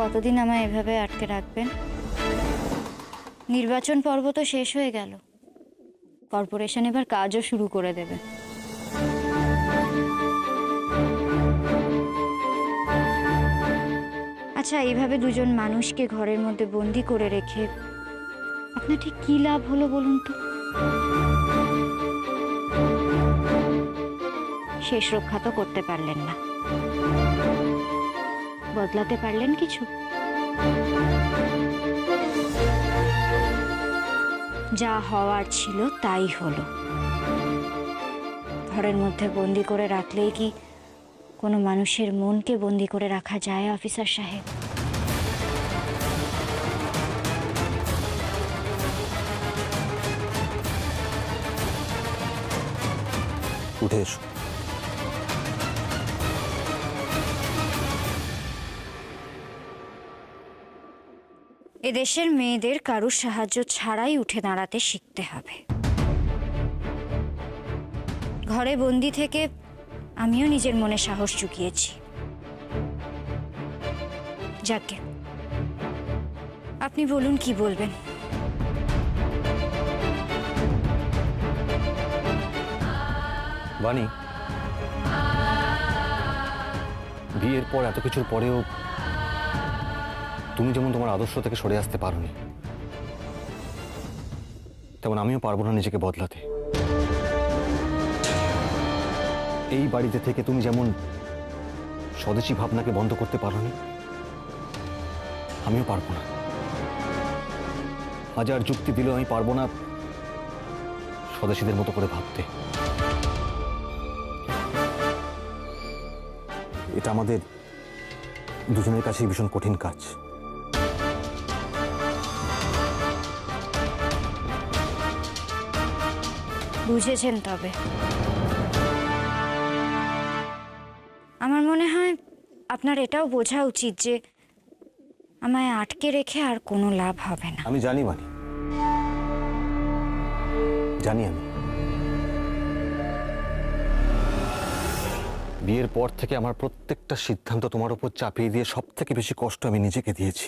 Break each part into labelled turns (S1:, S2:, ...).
S1: কতদিন আমায় এভাবে আটকে রাখবেন? নির্বাচন পর্ব তো শেষ হয়ে গেল, কর্পোরেশন এবার কাজও শুরু করে দেবে। আচ্ছা, এইভাবে দুজন মানুষকে ঘরের মধ্যে বন্দি করে রেখে আপনার ঠিক কি লাভ হলো বলুন তো? শেষ রক্ষা তো করতে পারলেন না, বদলাতে পারলেন কিছু? যা হওয়ার ছিল তাই হলো। ঘরের মধ্যে বন্দি করে রাখলেই কি কোনো মানুষের মনকে বন্দি করে রাখা যায় অফিসার সাহেব?
S2: উঠে এসো।
S1: এদেশের মেয়েদের কারুর সাহায্য ছাড়াই উঠে দাঁড়াতে শিখতে হবে। ঘরে বন্দি থেকে আমিও নিজের মনে সাহস জুগিয়েছি। যাকে আপনি বলুন, কি বলবেন?
S2: বানি, বিয়ের পর এত কিছুর পরেও তুমি যেমন তোমার আদর্শ থেকে সরে আসতে পারোনি, তেমন আমিও পারবো না নিজেকে বদলাতে। এই বাড়িতে থেকে তুমি যেমন স্বদেশী ভাবনাকে বন্ধ করতে পারোনি, আমিও পারবো না। হাজার যুক্তি দিলেও আমি পারবো না স্বদেশীদের মতো করে ভাবতে। এটা আমাদের দুজনের কাছেই ভীষণ কঠিন কাজ।
S1: বুঝেছেন? তবে আমার মনে হয় আপনার এটাও বোঝা উচিত যে আমায় আটকে রেখে আর কোনো লাভ হবে না।
S2: আমি জানি বানি, জানি। আমি বিয়ের পর থেকে আমার প্রত্যেকটা সিদ্ধান্ত তোমার উপর চাপিয়ে দিয়ে সব থেকে বেশি কষ্ট আমি নিজেকে দিয়েছি।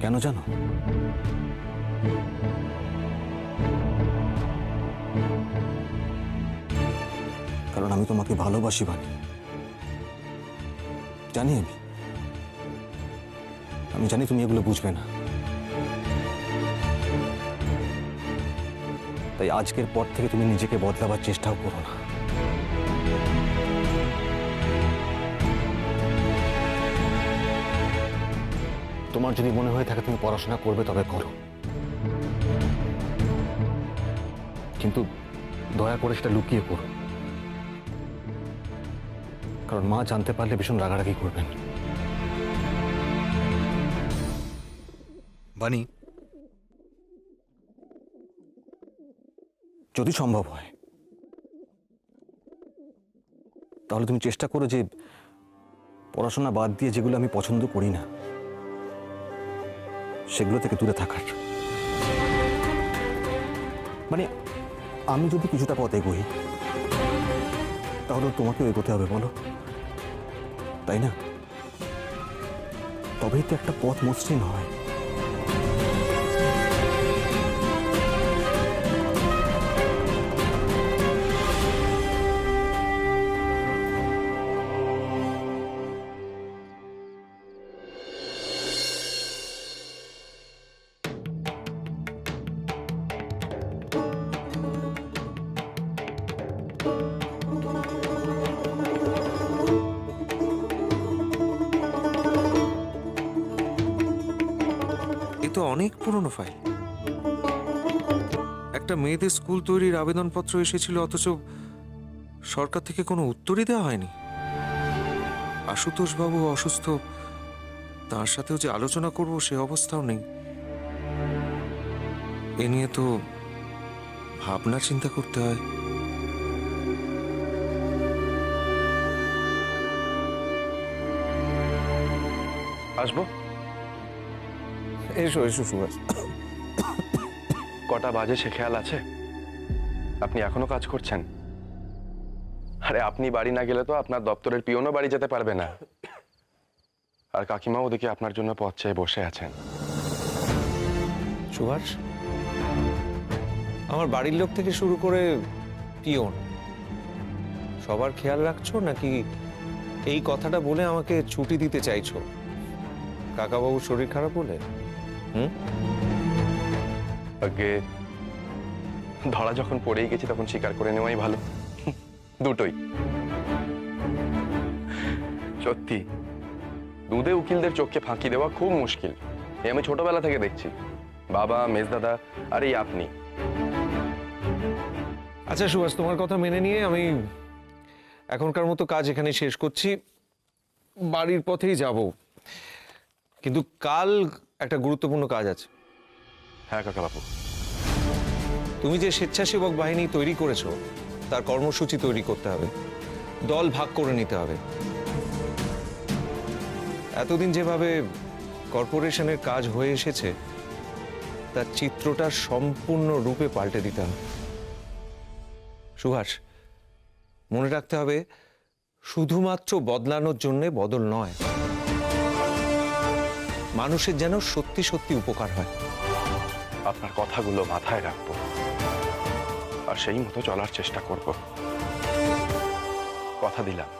S2: কেন জানো? কারণ আমি তোমাকে ভালোবাসি বানি, জানি। আমি জানি তুমি এগুলো বুঝবে না, তাই আজকের পর থেকে তুমি নিজেকে বদলাবার চেষ্টাও করো না। তোমার যদি মনে হয়ে থাকে তুমি পড়াশোনা করবে তবে করো, কিন্তু দয়া করে সেটা লুকিয়ে করো, কারণ মা জানতে পারলে ভীষণ রাগারাগি করবেন।
S3: বানি,
S2: যদি সম্ভব হয় তাহলে তুমি চেষ্টা করো যে পড়াশোনা বাদ দিয়ে যেগুলো আমি পছন্দ করি না সেগুলো থেকে দূরে থাকার। মানে আমি যদি কিছুটা পথ এগোই তাহলে তোমাকেও এগোতে হবে, বলো, তাই না? তবেই তো একটা পথ মসৃণ হয়।
S3: তো অনেক পুরনো ফাইল। একটা মেয়েদের স্কুল তৈরির আবেদনপত্র এসেছিল, অথচ সরকার থেকে কোনো উত্তরই দেওয়া হয়নি। আশুতোষ বাবু অসুস্থ, তার সাথেও যে আলোচনা করব সে অবস্থাও নেই। এ নিয়ে তো ভাবনা চিন্তা করতে হয়।
S4: আসবো?
S3: এসো এসো সুভাষ।
S4: কটা বাজে সে খেয়াল আছে? আপনি এখনো কাজ করছেন? আরে আপনি বাড়ি না গেলে তো আপনার দপ্তরের পিয়নও বাড়ি যেতে পারবে না। আর কাকিমা ওদিকে আপনার জন্য পথ চেয়ে বসে আছেন।
S3: সুভাষ, আমার বাড়ির লোক থেকে শুরু করে পিয়ন সবার খেয়াল রাখছো, নাকি এই কথাটা বলে আমাকে ছুটি দিতে চাইছো কাকাবাবুর শরীর খারাপ বলে?
S4: আগে ধরা যখন পড়েই গেছি তখন স্বীকার করে নেওয়াই ভালো। দুটোই সত্যি। দুধে উকিলদের চোখকে ফাঁকি দেওয়া খুব মুশকিল। এ আমি ছোটবেলা থেকে দেখছি, বাবা, মেজদাদা আর এই আপনি।
S3: আচ্ছা সুভাষ, তোমার কথা মেনে নিয়ে আমি এখনকার মতো কাজ এখানে শেষ করছি, বাড়ির পথেই যাব। কিন্তু কাল একটা গুরুত্বপূর্ণ কাজ আছে।
S4: হ্যাঁ কাকাবাবু।
S3: তুমি যে স্বেচ্ছাসেবক বাহিনী তৈরি করেছো তার কর্মসূচি তৈরি করতে হবে, দল ভাগ করে নিতে হবে। এতদিন যেভাবে কর্পোরেশনের কাজ হয়ে এসেছে তার চিত্রটা সম্পূর্ণ রূপে পাল্টে দিতে হবে। সুভাষ, মনে রাখতে হবে শুধুমাত্র বদলানোর জন্য বদল নয়, মানুষের যেন সত্যি সত্যি উপকার হয়।
S4: আপনার কথাগুলো মাথায় রাখবো আর সেই মতো চলার চেষ্টা করব, কথা দিলাম।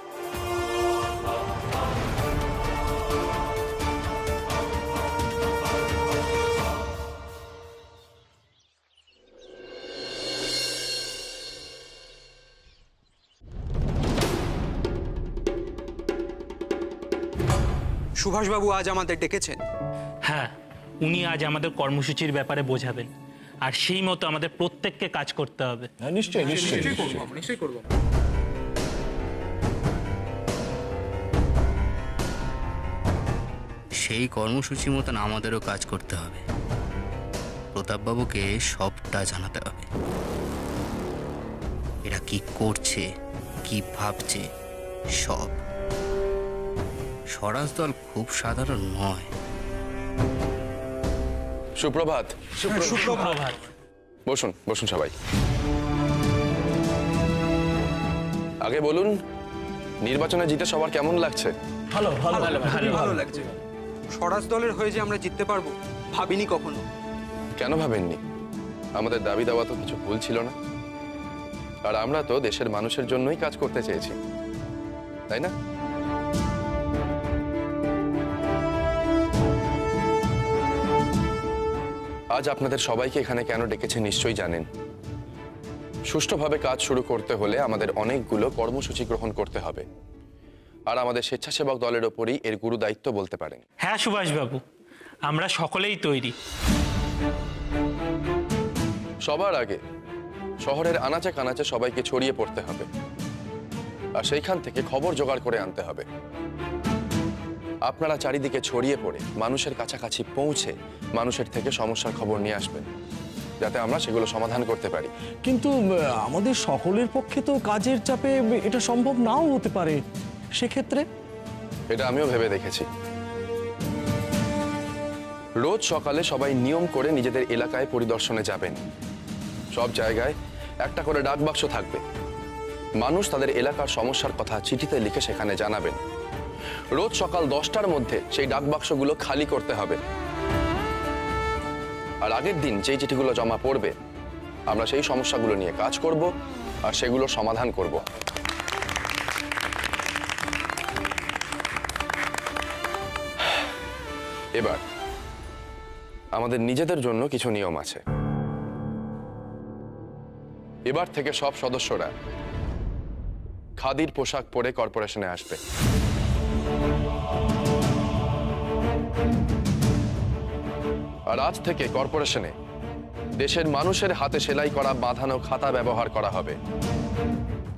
S5: সুভাষবাবু আজ আমাদের ডেকেছেন।
S6: হ্যাঁ, উনি আজ আমাদের কর্মসূচির ব্যাপারে বোঝাবেন, আর সেই মতো আমাদের প্রত্যেককে কাজ করতে হবে।
S3: নিশ্চয়ই নিশ্চয়ই।
S5: নিশ্চয়ই করব।
S7: সেই কর্মসূচি মতন আমাদেরও কাজ করতে হবে। প্রতাপবাবুকে সবটা জানাতে হবে, এরা কি করছে, কি ভাবছে, সব। স্বরাজ দল খুব সাধারণ নয়।
S4: সুপ্রভাত।
S6: সুপ্রভাত।
S4: বসুন বসুন সবাই। আগে বলুন, নির্বাচনে জিতে সবার কেমন লাগছে?
S5: ভালো লাগছে। স্বরাজ দলের হয়ে যে আমরা জিততে পারবো ভাবিনি কখনো।
S4: কেন ভাবেননি? আমাদের দাবি দাওয়া তো কিছু ভুল ছিল না, আর আমরা তো দেশের মানুষের জন্যই কাজ করতে চেয়েছি, তাই না? আজ আপনাদের সবাইকে এখানে কেন ডেকেছে নিশ্চয়ই জানেন। সুষ্ঠুভাবে কাজ শুরু করতে হলে আমাদের অনেকগুলো কর্মসূচি গ্রহণ করতে হবে, আর আমাদের স্বেচ্ছাসেবক দলের ওপরই এর গুরু দায়িত্ব বলতে পারেন।
S6: হ্যাঁ সুভাষবাবু, আমরা সকলেই তৈরি।
S4: সবার আগে শহরের আনাচে কানাচে সবাইকে ছড়িয়ে পড়তে হবে, আর সেইখান থেকে খবর জোগাড় করে আনতে হবে। আপনারা চারিদিকে ছড়িয়ে পড়ে মানুষের কাছাকাছি পৌঁছে মানুষের থেকে সমস্যার খবর নিয়ে আসবেন, যাতে আমরা সেগুলো সমাধান করতে পারি।
S8: কিন্তু আমাদের সকলের পক্ষে তো কাজের চাপে এটা সম্ভব নাও হতে পারে। সেক্ষেত্রে
S4: এটা আমিও ভেবে দেখেছি। রোজ সকালে সবাই নিয়ম করে নিজেদের এলাকায় পরিদর্শনে যাবেন। সব জায়গায় একটা করে ডাক বাক্স থাকবে। মানুষ তাদের এলাকার সমস্যার কথা চিঠিতে লিখে সেখানে জানাবেন। রোজ সকাল 10টার মধ্যে সেই ডাক বাক্সগুলো খালি করতে হবে, আর আগের দিন যেই চিঠিগুলো জমা পড়বে আমরা সেই সমস্যাগুলো নিয়ে কাজ করব আর সেগুলো সমাধান করব। এবার আমাদের নিজেদের জন্য কিছু নিয়ম আছে। এবার থেকে সব সদস্যরা খাদির পোশাক পরে কর্পোরেশনে আসবে। আর আজ থেকে কর্পোরেশনে দেশের মানুষের হাতে সেলাই করা বাঁধানো খাতা ব্যবহার করা হবে,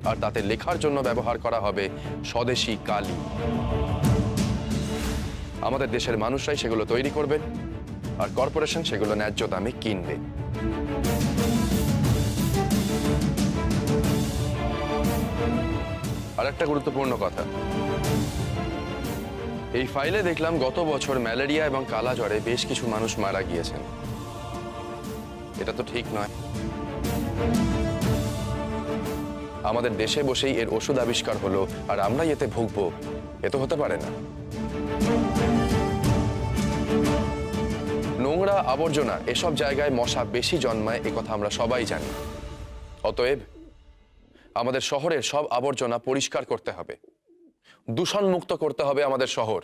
S4: আর তাতে লেখার জন্য ব্যবহার করা হবে স্বদেশী কালি। আমাদের দেশের মানুষরাই সেগুলো তৈরি করবেন, আর কর্পোরেশন সেগুলো ন্যায্য দামে কিনবে। আর একটা গুরুত্বপূর্ণ কথা, এই ফাইলে দেখলাম গত বছর ম্যালেরিয়া এবং কালা জ্বরে বেশ কিছু মানুষ মারা গিয়েছেন। এটা তো ঠিক নয়। আমাদের দেশে বসেই এর ওষুধ আবিষ্কার হলো আর আমরাই এতে ভুগবো, এ তো হতে পারে না। নোংরা আবর্জনা এসব জায়গায় মশা বেশি জন্মায় একথা আমরা সবাই জানি। অতএব আমাদের শহরের সব আবর্জনা পরিষ্কার করতে হবে, দূষণ মুক্ত করতে হবে আমাদের শহর।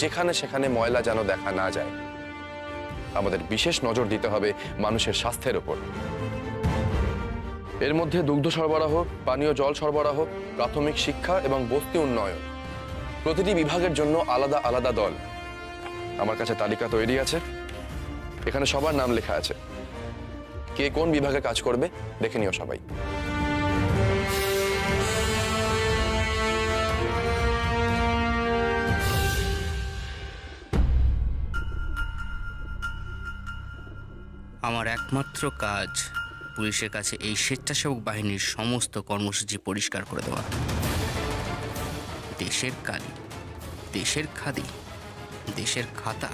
S4: যেখানে সেখানে ময়লা যেন দেখা না যায়। আমাদের বিশেষ নজর দিতে হবে মানুষের স্বাস্থ্যের উপর। এর মধ্যে দুগ্ধ সরবরাহ, পানীয় জল সরবরাহ, প্রাথমিক শিক্ষা এবং বস্তি উন্নয়ন, প্রতিটি বিভাগের জন্য আলাদা আলাদা দল। আমার কাছে তালিকা তৈরি আছে, এখানে সবার নাম লেখা আছে। কে কোন বিভাগে কাজ করবে দেখে নিও সবাই।
S7: আমার একমাত্র কাজ পুলিশের কাছে এই স্বেচ্ছাসেবক বাহিনীর সমস্ত কর্মসূচি পরিষ্কার করে দেওয়া। দেশের কালি, দেশের খাদি, দেশের খাতা,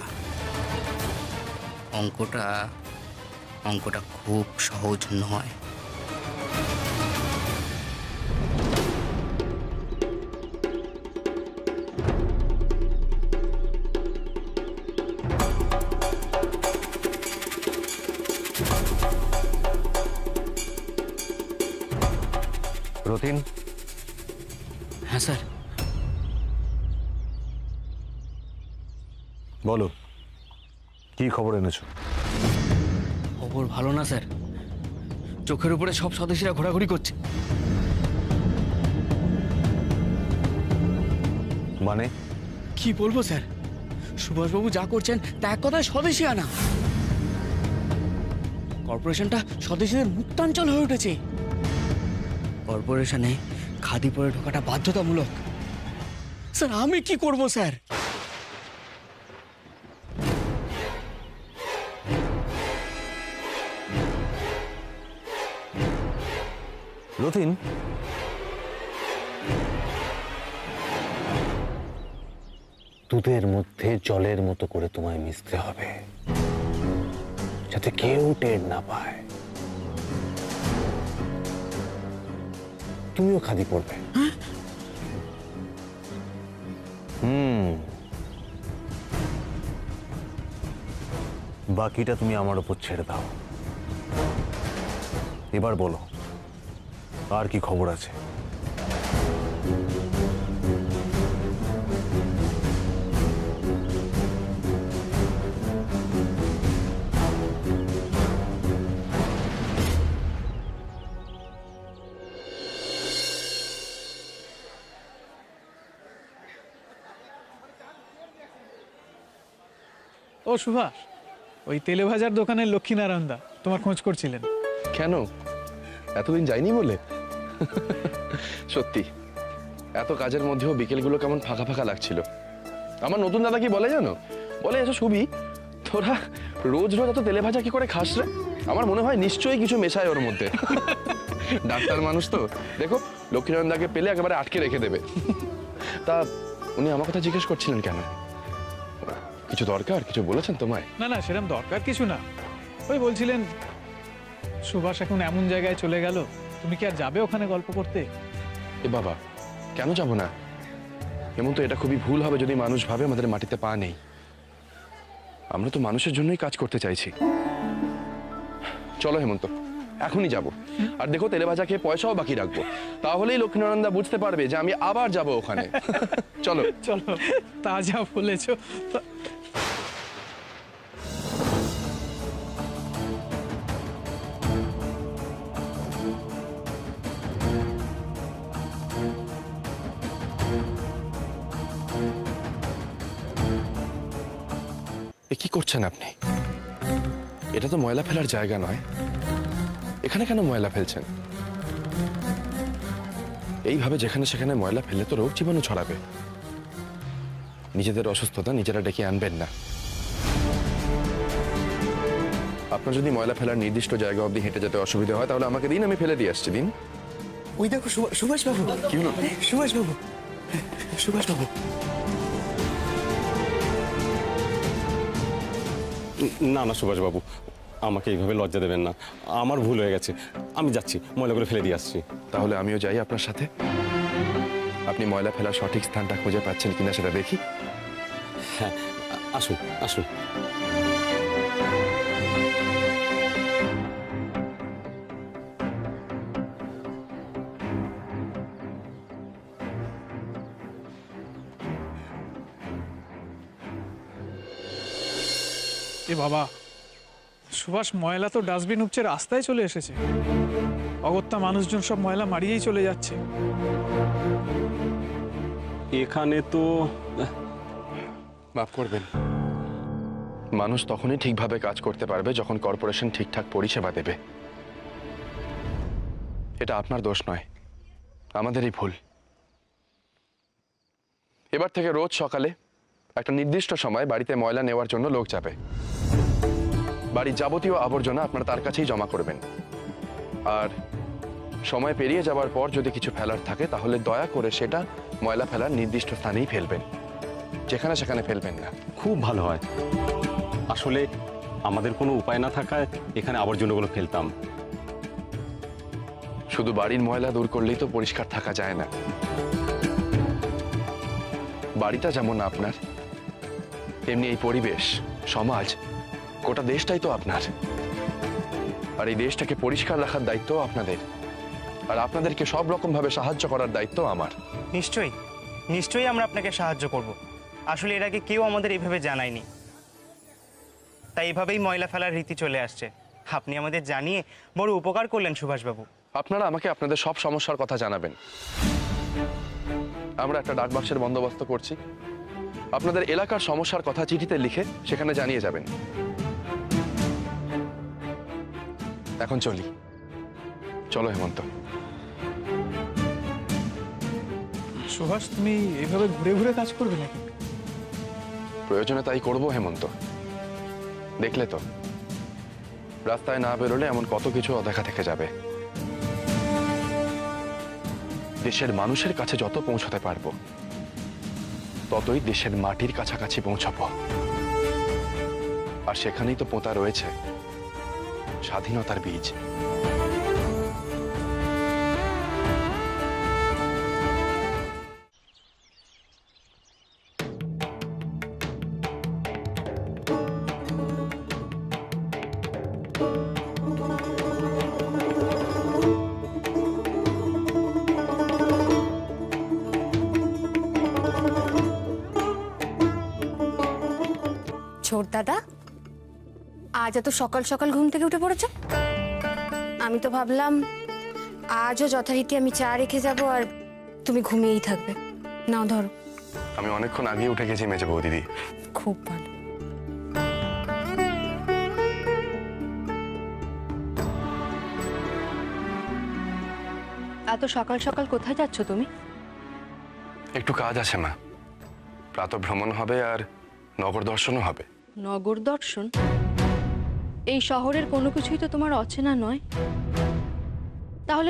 S7: অঙ্কটা খুব সহজ নয়।
S2: রতিন,
S7: হ্যাঁ স্যার।
S2: বলো কি খবর এনেছো?
S7: খবর ভালো না স্যার, চোখের উপরে সব স্বদেশীরা ঘোরাঘুরি করছে।
S2: মানে
S7: কি বলবো স্যার, সুভাষবাবু যা করছেন তা এক কথায় স্বদেশী আনা। কর্পোরেশনটা স্বদেশীদের মুক্তাঞ্চল হয়ে উঠেছে। কর্পোরেশনে খাদি পরে ঢোকাটা বাধ্যতামূলক। স্যার আমি কি করব স্যার?
S2: রতিন, দুধের মধ্যে জলের মতো করে তোমায় মিশতে হবে, যাতে কেউ টের না পায়। তুমিও খাদি পরবে। বাকিটা তুমি আমার উপর ছেড়ে দাও। এবার বলো আর কি খবর আছে?
S9: ও সুভাষ, ওই তেলে ভাজার দোকানের লক্ষ্মীনারায়ণ দা তোমার খোঁজ করছিলেন।
S4: কেন, এতদিন যাইনি বলে? সত্যি এত কাজের মধ্যেও বিকেলগুলো কেমন ফাঁকা ফাঁকা লাগছিল। আমার নতুন দাদা কি বলে জানো, বলে এসো সুবি, তোরা রোজ রোজ এত তেলে ভাজা কি করে খাস রে? আমার মনে হয় নিশ্চয়ই কিছু মেশায় ওর মধ্যে। ডাক্তার মানুষ তো, দেখো লক্ষ্মীনারায়ণ দাকে পেলে একেবারে আটকে রেখে দেবে। তা উনি আমার কথা জিজ্ঞেস করছিলেন কেন? কিছু দরকার, কিছু বলেছেন তোমায়?
S9: না না, সেরকম দরকার কিছু না, ওই বলছিলেন সুভাষ এখন এমন জায়গায় চলে গেল, তুমি কি আর যাবে ওখানে গল্প করতে?
S4: এ বাবা, কেন যাব না? হেমন্ত, এটা খুবই ভুল হবে যদি মানুষ ভাবে আমাদের মাটিতে পা নেই। আমরা তো মানুষের জন্যই কাজ করতে চাইছি। চলো হেমন্ত, এখনই যাব। আর দেখো তেলে ভাজা খেয়ে পয়সাও বাকি রাখবো, তাহলেই লক্ষ্মীনারায়ণ দা বুঝতে পারবে যে আমি আবার যাব ওখানে। চলো
S9: চলো, তা যা বলেছো।
S4: এ কি করছেন আপনি? এটা তো ময়লা ফেলার জায়গা নয়। এখানে কেন ময়লা ফেলছেন? এইভাবে যেখানে সেখানে ময়লা ফেললে তো রোগ জীবাণু ছড়াবে। নিজেদের অসুস্থতা নিজেরা ডেকে আনবেন না। আপনার যদি ময়লা ফেলার নির্দিষ্ট জায়গা অবধি হেঁটে যেতে অসুবিধা হয় তাহলে আমাকে দিন, আমি ফেলে দিয়ে আসছি। দিন।
S5: ওই দেখো সুভাষবাবু।
S4: কি হলো?
S5: সুভাষবাবু, সুভাষবাবু।
S10: না না সুভাষবাবু, আমাকে এইভাবে লজ্জা দেবেন না, আমার ভুল হয়ে গেছে। আমি যাচ্ছি, ময়লাগুলো ফেলে দিয়ে আসছি।
S4: তাহলে আমিও যাই আপনার সাথে। আপনি ময়লা ফেলার সঠিক স্থানটা খুঁজে পাচ্ছেন কিনা সেটা দেখি।
S10: হ্যাঁ, আসুন আসুন।
S9: এ বাবা, সুভাষ, ময়লা তো ডাস্টবিন উপচে রাস্তায় চলে এসেছে। অগত্যা মানুষজন সব ময়লা মারিয়েই চলে যাচ্ছে।
S10: এখানে তো
S4: মাফ করবেন, মানুষ তখনই ঠিকভাবে কাজ করতে পারবে যখন কর্পোরেশন ঠিকঠাক পরিষেবা দেবে। এটা আপনার দোষ নয়, আমাদেরই ভুল। এবার থেকে রোজ সকালে একটা নির্দিষ্ট সময় বাড়িতে ময়লা নেওয়ার জন্য লোক যাবে। বাড়ির যাবতীয় আবর্জনা আপনারা তার কাছেই জমা করবেন। আর সময় পেরিয়ে যাওয়ার পর যদি কিছু ফেলার থাকে তাহলে দয়া করে সেটা ময়লা ফেলার নির্দিষ্ট স্থানেই ফেলবেন, যেখানে সেখানে ফেলবেন না।
S10: খুব ভালো হয়। আসলে আমাদের কোনো উপায় না থাকায় এখানে আবর্জনাগুলো ফেলতাম।
S4: শুধু বাড়ির ময়লা দূর করলেই তো পরিষ্কার থাকা যায় না। বাড়িটা যেমন আপনার, তেমনি এই পরিবেশ, সমাজ, গোটা দেশটাই তো আপনার। আর এই দেশটাকে পরিষ্কার রাখার দায়িত্ব আপনাদের, আর আপনাদেরকে সব রকম ভাবে সাহায্য করার দায়িত্ব আমার।
S11: নিশ্চয়ই নিশ্চয়ই আমরা আপনাকে সাহায্য করব। আসলে এর আগে কেউ আমাদের এইভাবে জানায়নি, তাই এইভাবেই ময়লা ফেলার রীতি চলে আসছে। আপনি আমাদের জানিয়ে বড় উপকার করলেন সুভাষবাবু।
S4: আপনারা আমাকে আপনাদের সব সমস্যার কথা জানাবেন। আমরা একটা ডাকবাক্সের বন্দোবস্ত করছি, আপনাদের এলাকার সমস্যার কথা চিঠিতে লিখে সেখানে জানিয়ে যাবেন। এখন চলি। চলো হেমন্ত।
S9: সুভাষ, তুমি এইভাবে ঘুরে ঘুরে কাজ করবে নাকি?
S4: প্রয়োজনে তাই করব হেমন্ত। দেখলে তো, রাস্তায় না বেরোলে এমন কত কিছু অদেখা থেকে যাবে। দেশের মানুষের কাছে যত পৌঁছতে পারবো ততই দেশের মাটির কাছাকাছি পৌঁছাবো। আর সেখানেই তো পোঁতা রয়েছে স্বাধীনতার বীজ।
S12: ছোট দাদা, আজ এত সকাল সকাল ঘুম থেকে উঠে পড়েছ? আমি তো ভাবলাম আজও যথারীতি আমি চা রেখে যাব আর তুমি ঘুমিয়েই থাকবে। নাও ধরো।
S4: আমি অনেকক্ষণ আগে উঠে গেছি মেজে বৌদিদি।
S12: খুব ভালো।
S13: এত সকাল সকাল কোথায় যাচ্ছ তুমি?
S4: একটু কাজ আছে মা, প্রাতঃ ভ্রমণ হবে আর নগর দর্শনও হবে।
S13: নগর দর্শন? এই শহরের কোনো কিছুই তো তোমার অচেনা নয়, তাহলে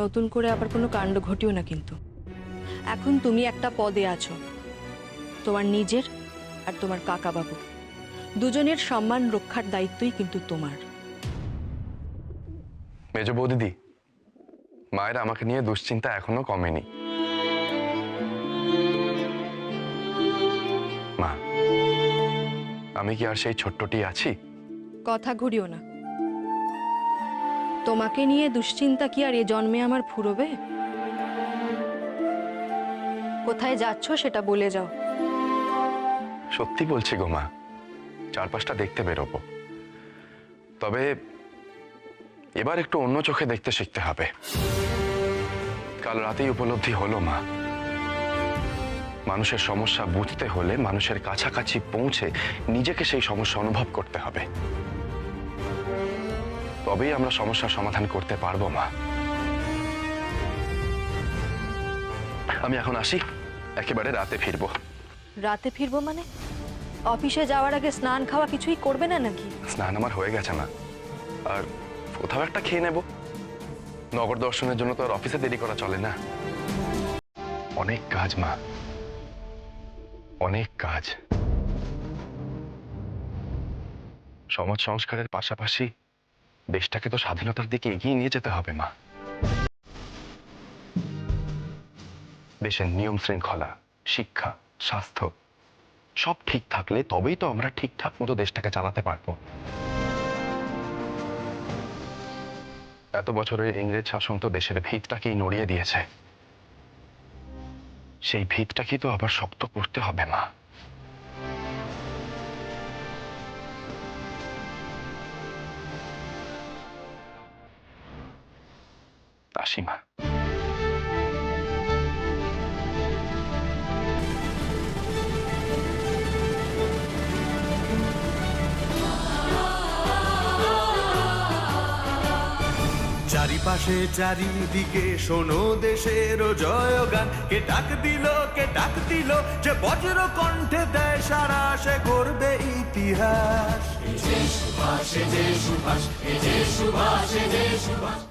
S13: নতুন করে আবার কোনো কাণ্ড ঘটিও না। কিন্তু এখন তুমি একটা পদে আছো, তোমার নিজের আর তোমার কাকা বাবু দুজনের সম্মান রক্ষার দায়িত্বই কিন্তু তোমার।
S4: মেজ বৌদিদি, মায়ের আমাকে নিয়ে দুশ্চিন্তা এখনো কমেনি। মা, আমি কি আর সেই ছোট্টটি আছি?
S13: কথা ঘুরিও না। তোমাকে নিয়ে দুশ্চিন্তা কি আর এ জন্মে আমার ফুরবে? কোথায় যাচ্ছ সেটা বলে যাও।
S4: সত্যি বলছি গো মা, চারপাশটা দেখতে বেরোবো। তবে এবার একটু অন্য চোখে দেখতে শিখতে হবে। কাল রাতেই উপলব্ধি হলো মা, মানুষের সমস্যা বুঝতে হলে মানুষের কাছাকাছি পৌঁছে নিজেকে সেই সমস্যা অনুভব করতে হবে। তবেই আমরা সমস্যার সমাধান করতে পারবো মা। আমি এখন আসি, একেবারে রাতে ফিরবো।
S13: রাতে ফিরবো মানে? অফিসে যাওয়ার আগে স্নান খাওয়া কিছুই করবে না নাকি?
S4: স্নান আমার হয়ে গেছে মা, আর কোথাও একটা খেয়ে নেব। নগর দর্শনের জন্য তো আর অফিসে দেরি করা চলে না। অনেক কাজ মা, অনেক কাজ। সমাজ সংস্কারের পাশাপাশি দেশটাকে তো স্বাধীনতার দিকে এগিয়ে নিয়ে যেতে হবে মা। দেশের নিয়ম শৃঙ্খলা শিক্ষা, স্বাস্থ্য সব ঠিক থাকলে তবেই তো আমরা ঠিকঠাক মতো দেশটাকে চালাতে পারবো। এত বছরের ইংরেজ শাসন তো দেশের ভিতটাকেই নড়িয়ে দিয়েছে, সেই ভিতটাকেই তো আবার শক্ত করতে হবে মা। আসি মা।
S14: চারিপাশে চারিদিকে শোনো দেশের জয়গান, কে ডাক দিল যে বজ্র কণ্ঠে দেয় সারা, সে গর্বে ইতিহাস।